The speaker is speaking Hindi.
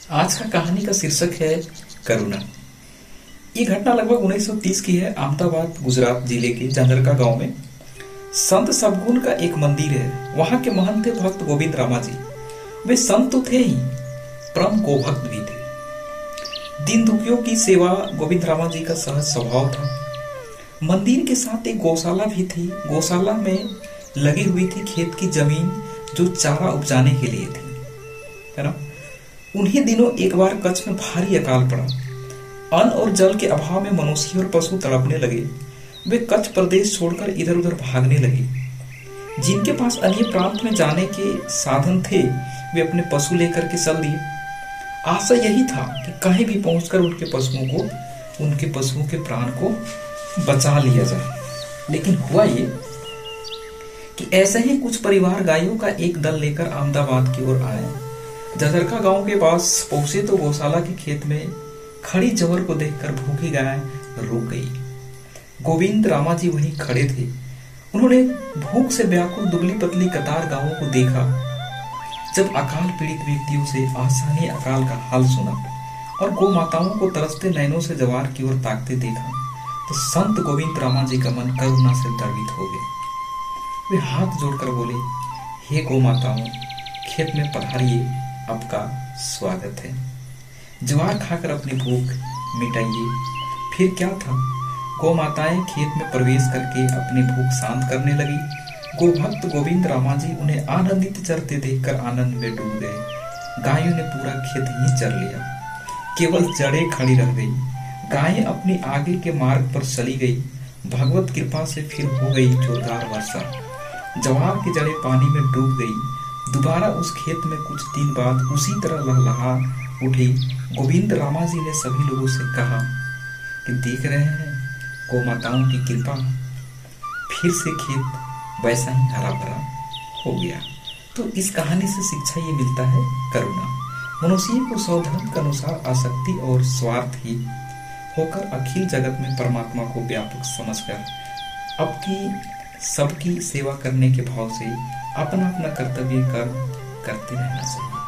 आज का कहानी का शीर्षक है करुणा। ये घटना लगभग 1930 की है। अहमदाबाद गुजरात जिले के जंजरका गांव में संत सद्गुण का एक मंदिर है। वहां के महंत थे भक्त गोविंद रामा जी। वे संत तो थे ही, परम गोभक्त भी थे। दीन दुखियों की सेवा गोविंद रामा जी का सहज स्वभाव था। मंदिर के साथ एक गौशाला भी थी। गौशाला में लगी हुई थी खेत की जमीन जो चारा उपजाने के लिए थी, है ना। उन्हीं दिनों एक बार कच्छ में भारी अकाल पड़ा। अन्न और जल के अभाव में मनुष्य और पशु तड़पने लगे। वे कच्छ प्रदेश छोड़कर इधर उधर भागने लगे। जिनके पास अन्य प्रांत में जाने के साधन थे वे अपने पशु लेकर के चल दिए। आशा यही था कि कहीं भी पहुंचकर उनके पशुओं के प्राण को बचा लिया जाए। लेकिन हुआ ये कि ऐसे ही कुछ परिवार गायों का एक दल लेकर अहमदाबाद की ओर आए। जजरका गांव के पास पहुंचे तो गौशाला के खेत में खड़ी जवर को देखकर भूखी गाय रुक गई। गोविंद रामा जी वहीं खड़े थे। उन्होंने भूख से व्याकुल दुबली पतली कतार गायों को देखा। जब अकाल पीड़ित व्यक्तियों से आसानी अकाल का हाल सुना और गौ माताओं को तरसते नयनों से जवार की ओर ताकते देखा तो संत गोविंद रामा जी का मन करुणा से द्रवित हो गया। वे हाथ जोड़कर बोले, हे गौ माताओं, खेत में पधारिए, आपका स्वागत है। ज्वार खाकर अपनी भूख मिटाइए। फिर क्या था, गौ माताएं खेत में प्रवेश करके अपनी भूख शांत करने लगी। गोभक्त गोविंद रामा जी उन्हें आनंदित चरते देखकर आनंद में डूब गए। गायों ने पूरा खेत ही चर लिया, केवल जड़ें खड़ी रह गई। गायें अपनी आगे के मार्ग पर चली गई। भगवत कृपा से फिर हो गई जोरदार वर्षा। ज्वार की जड़ें पानी में डूब गई। दोबारा उस खेत में कुछ दिन बाद उसी तरह लहलहा उठी। गोविंद रामा जी ने सभी लोगों से कहा कि देख रहे हैं गौ माताओं की कृपा, फिर से खेत वैसा ही हरा भरा हो गया। तो इस कहानी से शिक्षा ये मिलता है करुणा। मनुष्य को स्वधर्म के अनुसार आसक्ति और स्वार्थ ही होकर अखिल जगत में परमात्मा को व्यापक समझकर सबकी सेवा करने के भाव से अपना अपना कर्तव्य करते रहना चाहिए।